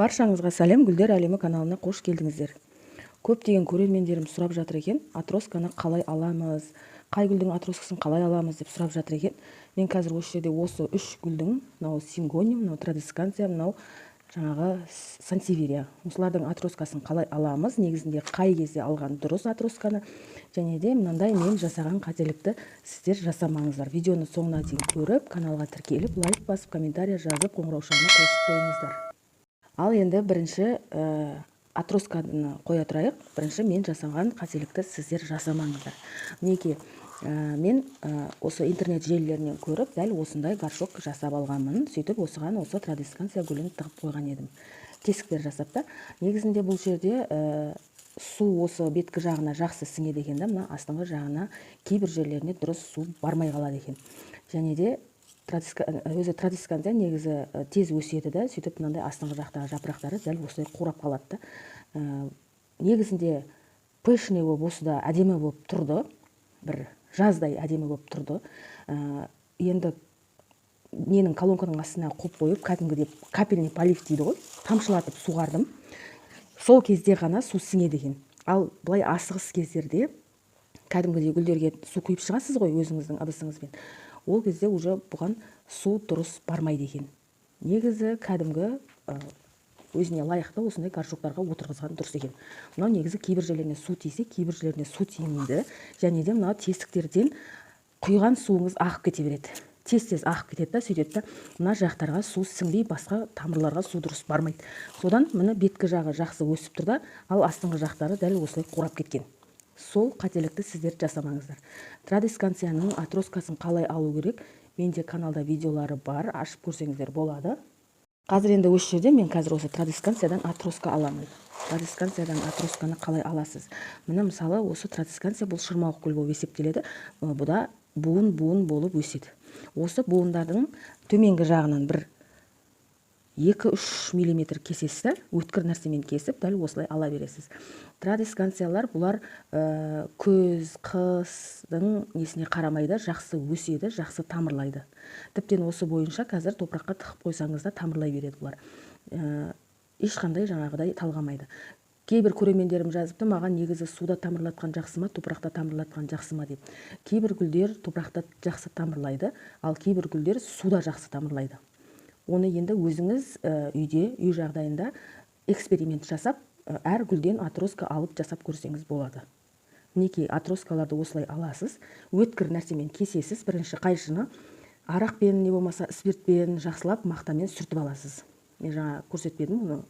Баршаңызға сәлем, Гүлдер әлемі каналына қош келдіңіздер. Көптеген көрермендерім сұрап жатыр екен, атросканы қалай аламыз, қай гүлдің атроскасын қалай аламыз деп сұрап жатыр екен. Мен қазір осы жерде осы үш гүлдің, мынау сингониум, мынау традисканция, мынау жаңағы сансеверия. Осылардың атроскасын қалай аламыз, негізінде қай кезде алған дұрыс атросканы, және де мынандай мен жасаған қателікті сіздер жасамаңыздар. Видеоны соңына дейін көріп, каналға тіркеліп, лайк басып, комментария жазып, қоңыраушаны қосып қойыңыздар. Ал енді бірінші атросканы қоя тұрайық. Бірінші мен жасаған қателікті сіздер жасамаңыздар. Мінекей, мен осы интернет желілерінен көріп, дәл осындай горшок жасап алғанмын. Сөйтіп осыған осы традисканция гүлін тығып қойған едім. Тесіктер жасап та. Негізінде бұл жерде су осы беткі жағына жақсы сіңеді екен, мына астыңғы жағына кейбір жерлеріне дұрыс су бармай қалады екен. Және де өзі традисканция негізі тез өседі да, сөйтіп мынандай астыңғы жақтағы жапырақтары дәл осылай қурап қалады да. Негізінде пышный болып осы да әдемі болып тұрды, бір жаздай әдемі болып тұрды. Енді ненің колонканың астына қойып қойып, кәдімгідей капельный полив дейді ғой, тамшылатып суғардым. Сол кезде ғана су сіңеді екен. Ал былай асығыс кездерде кәдімгідей гүлдерге су құйып шығасыз ғой өзіңіздің ыдысыңызбен. Ол кезде уже бұған су дұрыс бармайды екен. Негізі кәдімгі өзіне лайықты осындай горшоктарға отырғызған дұрыс екен. Мынау негізі кейбір жерлеріне су тисе, кейбір жерлеріне су тимейді. Және де мынау тесіктерден құйған суыңыз ағып кете береді. Тез-тез ағып кетеді да, сөйтеді да, мына жақтарға су сіңбей, басқа тамырларға су дұрыс бармайды. Содан мына беткі жағы жақсы өсіп тұр да, ал астыңғы жақтары дәл осылай қурап кеткен. Сол қателікті сіздер жасамаңыздар. Традисканцияның атроскасын қалай алу керек? Менде каналда видеолары бар, ашып көрсеңіздер болады. Қазір енді осы жерде мен қазір осы традисканциядан атроска аламын. Традисканциядан атросканы қалай аласыз? Міне мысалы осы традисканция бұл шырмауық гүл болып есептеледі. Бұда буын болып өседі. Осы буындардың төменгі жағынан бір 2-3 мм кесесіз, өткір нәрсемен кесіп, дәл осылай ала бересіз. Традисканциялар бұлар көз, қыстың несіне қарамайды, жақсы өседі, жақсы тамырлайды. Тіптен осы бойынша қазір топыраққа тығып қойсаңыз да тамырлай береді бұлар. Ешқандай жаңағыдай талғамайды. Кейбір көрермендерім жазыпты, маған негізі суда тамырлатқан жақсы ма, топырақта тамырлатқан жақсы ма деп. Кейбір гүлдер топырақта жақсы тамырлайды, ал кейбір гүлдер суда жақсы тамырлайды. Оны енді өзіңіз үйде, үй жағдайында эксперимент жасап, әр гүлден атроска алып жасап көрсеңіз болады. Мінекей атроскаларды осылай аласыз, өткір нәрсемен кесесіз, бірінші қайшыны арақпен, не болмаса спиртпен жақсылап мақтамен сүртіп аласыз. Мен жаңа көрсетпедім оны.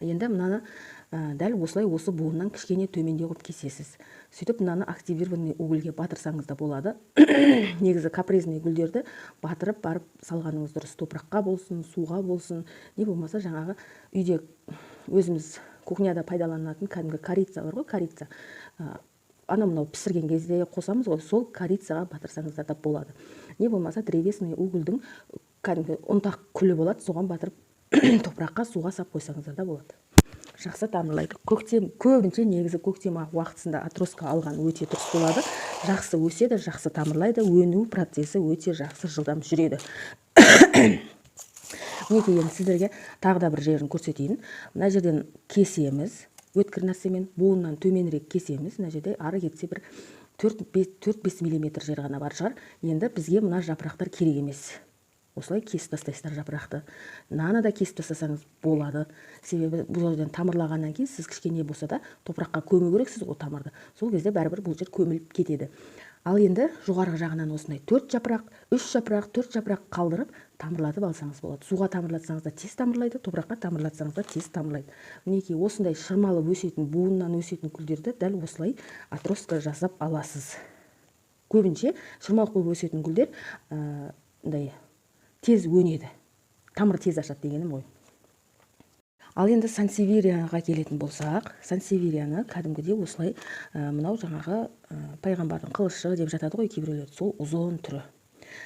Енді мынаны дәл осылай осы буыннан кішкене төменде қойып кесесіз. Сөйтіп мынаны активированный угольге батырсаңыз да болады. Негізі капризный гүлдерді батырып барып салғаныңыз дұрыс. Топыраққа болсын, суға болсын, не болмаса жаңағы үйде өзіміз кухняда пайдаланатын кәдімгі корица бар ғой, корица. Мынау пісірген кезде қосамыз ғой, сол корицаға батырсаңыздар да болады. Не болмаса древесный угольдің кәдімгі ұнтақ күлі болады, соған батырып топыраққа, суға сап қойсаңыздар да болады. Жақсы тамырлайды. Көбінше негізі көктем уақытысында атроска алған өте дұрыс болады. Жақсы өседі, жақсы тамырлайды, өну процесі өте жақсы жылдам жүреді. Мінекей енді сіздерге тағы да бір жерін көрсетейін. Мына жерден кесеміз, өткір нәрсемен буыннан төменірек кесеміз. Мына жерде ары кетсе бір 4-5 мм жер ғана бар шығар. Енді бізге мына жапырақтар керек емес. Осылай кесіп тастайсыздар жапырақты. Наны да кесіп тастасаңыз болады. Себебі бұл жерден тамырлағаннан кейін сіз кішкене болса да топыраққа көму керексіз ғой тамырды. Сол кезде бәрібір бұл жер көміліп кетеді. Ал енді жоғарғы жағынан осындай 4 жапырақ, 3 жапырақ, 4 жапырақ қалдырып тамырлатып алсаңыз болады. Суға тамырлатсаңыз да тез тамырлайды, топыраққа тамырлатсаңыз да тез тамырлайды. Мінекей осындай шырмалып өсетін, буыннан өсетін гүлдерді дәл осылай атроска жасап аласыз. Көбінше шырмалық болып өсетін гүлдер тез өнеді, тамыр тез ашады дегенім ғой. Ал енді сансеверияға келетін болсақ, сансеверияны кәдімгідей осылай мынау жаңағы пайғамбардың қылышы деп жатады ғой кейбіреулер, сол ұзын түрі.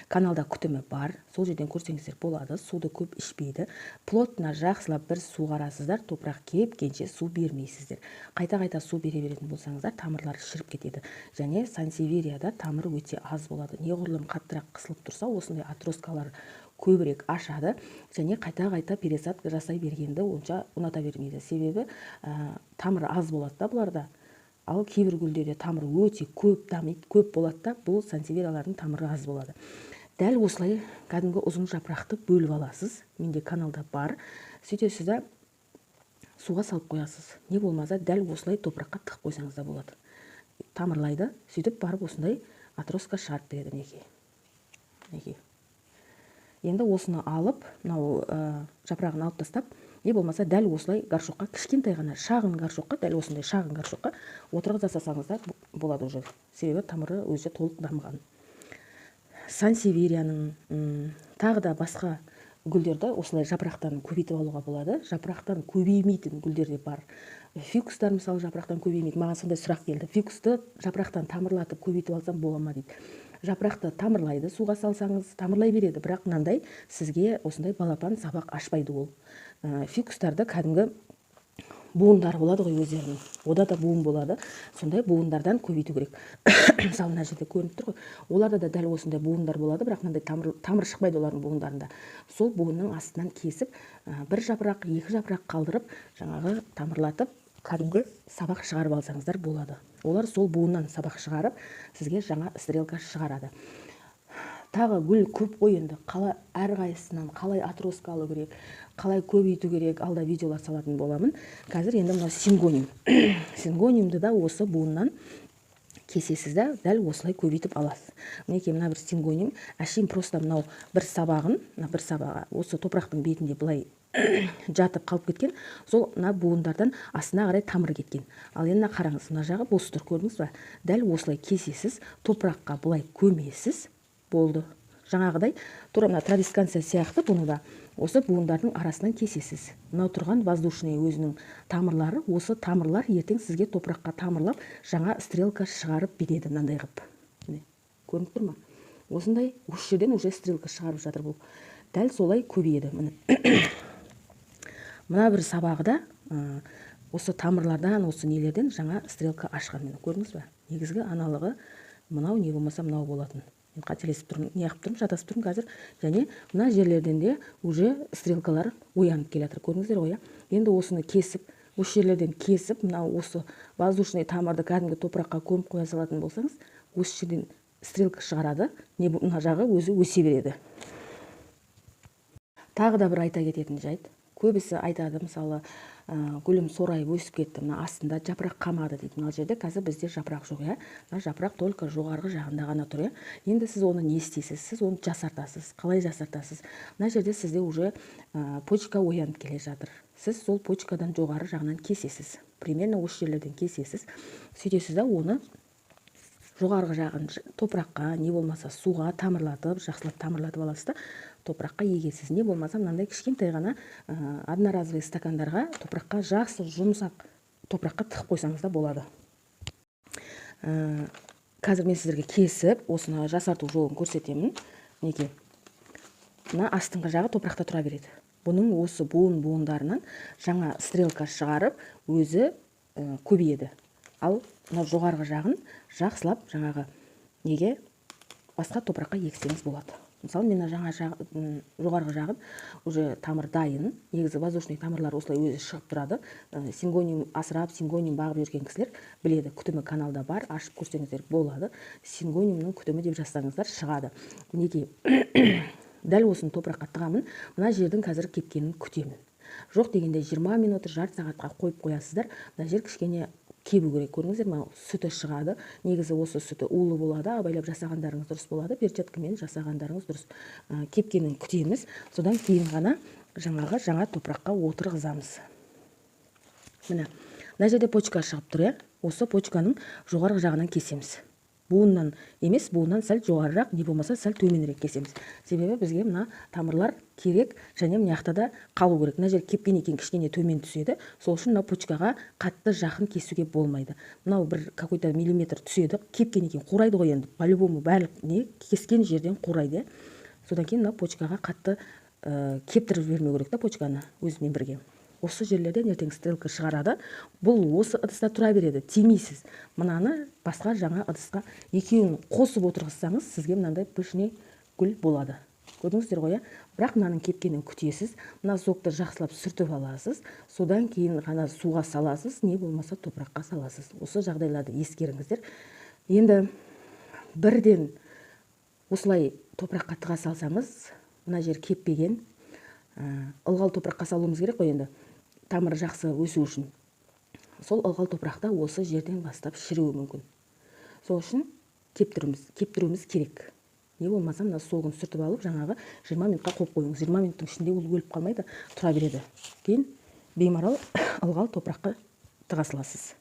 Каналда күтімі бар, сол жерден көрсеңіздер болады, суды көп ішпейді. Плотна жақсылап бір суғарасыздар, топырақ кепкенше су бермейсіздер. Қайта-қайта су бере беретін болсаңыздар, тамырлары шіріп кетеді. Және сансеверияда тамыры өте аз болады. Неғұрлым қаттырақ қысылып тұрса, осындай атроскалар көбірек ашады және қайта пересадка жасай бергенді онша ұната бермейді. Себебі тамыры аз болады да бұларда. Ал кейбір гүлдерде тамыры өте көп дамиды, көп болады да, бұл сансевириялардың тамыры аз болады. Дәл осылай кәдімгі ұзын жапырақты бөліп аласыз. Менде каналда бар. Сөйтесіз да суға салып қоясыз. Не болмаса дәл осылай топыраққа тығып қойсаңыз да болады. Тамырлайды, сөйтіп барып осындай атроска шығарып береді. Неге. Енді осыны алып, мынау жапырағын алып тастап, не болмаса дәл осылай горшокқа, кішкентай ғана шағын горшокқа, дәл осындай шағын горшокқа отырғыза салсаңыз да болады уже. Себебі тамыры өзі толық дамыған. Сансевирияның тағы да басқа гүлдерді осылай жапырақтан көбейтіп алуға болады. Жапырақтан көбеймейтін гүлдерде бар. Фикустар мысалы жапырақтан көбеймейді. Маған сондай сұрақ келді. Фикусты жапырақтан тамырлатып көбейтіп алсам бола ма дейді. Жапырақты тамырлайды, суға салсаңыз тамырлай береді, бірақ мынандай сізге осындай балапан сабақ ашпайды ол. Фикустарды кәдімгі буындар болады ғой өздерінің. Ода да буын болады. Сондай буындардан көбейту керек. Мысалы мына жерде көрініп тұр ғой. Оларда да дәл осындай буындар болады, бірақ мынандай тамыр шықпайды олардың буындарында. Сол буынның астынан кесіп, бір жапырақ, екі жапырақ қалдырып, жаңағы тамырлатып, кәдімгі сабақ шығарып алсаңыздар болады. Олар сол буыннан сабақ шығарып, сізге жаңа стрелка шығарады. Тағы гүл көп қой енді. Әрқайсысынан қалай атроска алу керек, қалай көбейту керек, алда видеолар салатын боламын. Қазір енді мына сингоним. Сингонимді да осы буыннан кесесіз да дәл осылай көбейтіп аласыз. Мінекей мына бір сингоним. Әшейін просто мынау бір сабағын, осы топырақтың бетінде былай жатып қалып кеткен, сол мына буындардан астына қарай тамыры кеткен. Ал енді қараңыз, мына жағы бос тұр, көрдіңіз ба? Дәл осылай кесесіз, топыраққа былай көмесіз, болды. Жаңағыдай тура мына трависканция сияқты бұны да осы буындардың арасынан кесесіз. Мынау тұрған воздушный өзінің тамырлары, осы тамырлар ертең сізге топыраққа тамырлап, жаңа стрелка шығарып береді мынандай қып. Көрініп тұр ма? Осындай осы жерден уже стрелка шығарып жатыр бұл. Дәл солай көбейеді. Мына бір сабағыда осы тамырлардан, осы нелерден жаңа стрелка ашқан. Көрдіңіз ба? Негізгі аналығы мынау, не болмаса мынау болатын. Мен қателесіп тұрмын, неғып тұрмын, жатасып тұрмын қазір. Және мына жерлерден де уже стрелкалар оянып келе жатыр. Көрдіңіздер ғой? Енді осыны кесіп, осы жерлерден кесіп, мынау осы воздушный тамырды кәдімгі топыраққа көміп қоя салатын болсаңыз, осы жерден стрелка шығарады, мына жағы өзі өсе береді. Тағы да бір айта кететін жайт. Көбісі айтады, мысалы, гүлім сорайып өсіп кетті, мына астында жапырақ қамады дейді. Мына жерде қазір бізде жапырақ жоқ, жапырақ только жоғарғы жағында ғана тұр. Енді сіз оны не істейсіз? Сіз оны жасартасыз. Қалай жасартасыз? Мына жерде сізде уже почка оянып келе жатыр. Сіз сол почкадан жоғары жағынан кесесіз. Примерно осы жерлерден кесесіз. Сөйтесіз да оны жоғарғы жағын топыраққа, не болмаса суға тамырлатып, жақсылап тамырлатып аласыз да, топыраққа егесіз. Не болмаса мынандай кішкентай ғана одноразовый стакандарға топыраққа жақсы жұмсақ топыраққа тығып қойсаңыз да болады. Қазір мен сіздерге кесіп, осыны жасарту жолын көрсетемін. Неге? Мына астыңғы жағы топырақта тұра береді. Бұның осы буындарынан жаңа стрелка шығарып, өзі көбейеді. Ал мына жоғарғы жағын жақсылап жаңағы неге басқа топыраққа ексеңіз болады. Мысалы, мен жоғарғы жағын уже тамыр дайын. Негізі воздушный тамырлар осылай өзі шығып тұрады. Сингоним асырап, сингоним бағып жүрген кісілер біледі. Күтімі каналда бар, ашып көрсеңіздер болады. Сингонимнің күтімі деп жазсаңыздар шығады. Неге? Дәл осыны топыраққа тығамын. Мына жердің қазір кепкенін күтемін. Жоқ дегенде 20 минут, жарты сағатқа қойып қоясыздар. Мына жер кішкене кебу керек. Көрдіңіздер ме? Сүті шығады. Негізі осы сүті улы болады. Абайлап жасағандарыңыз дұрыс болады. Перчаткамен жасағандарыңыз дұрыс. Кепкенін күтеміз. Содан кейін ғана жаңа топыраққа отырғызамыз. Мына жерде почка шығып тұр. Осы почканың жоғарғы жағынан кесеміз. Буыннан емес, буыннан сәл жоғарырақ, не болмаса сәл төменірек кесеміз. Себебі бізге мына тамырлар керек, және мына жақта да қалу керек. Мына жер кепкен екен кішкене төмен түседі. Сол үшін мына почкаға қатты жақын кесуге болмайды. Мынау бір какой-то миллиметр түседі. Кепкен екен қурайды ғой енді. По-любому барлық не кескен жерден қурайды. Содан кейін мына почкаға қатты кептіріп жібермеу керек та почканы өзімен бірге. Осы жерлерден ертең стрелка шығарады. Бұл осы ыдыста тұра береді. Тимейсіз. Мынаны басқа жаңа ыдысқа екеуін қосып отырғызсаңыз, сізге мынандай пышный гүл болады. көрдіңіздер ғой, бірақ мынаның кепкенін күтесіз, мына сокты жақсылап сүртіп аласыз, содан кейін ғана суға саласыз, не болмаса топыраққа саласыз. Осы жағдайларды ескеріңіздер. Енді бірден осылай топыраққа тыға салсамыз, мына жер кеппеген, ылғал топыраққа салуымыз керек қой, енді тамыр жақсы өсу үшін. Сол ылғал топырақта осы жерден бастап шіруі мүмкін. Сол үшін кептіруіміз керек. Не болмаса мына согын сүртіп алып, жаңағы 20 минутқа қойып қойыңыз. 20 минуттың ішінде ол өліп қалмайды, тұра береді. Кейін беймарал ылғал топыраққа тыға саласыз.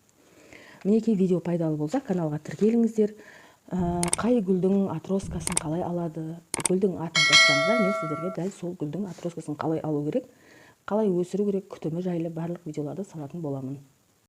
Мінекей видео пайдалы болса, каналға тіркеліңіздер. Қай гүлдің атроскасын қалай алады, гүлдің атын жазсаңыздар, мен сіздерге дәл сол гүлдің атроскасын қалай алу керек, қалай өсіру керек, күтімі жайлы барлық видеоларды салатын боламын.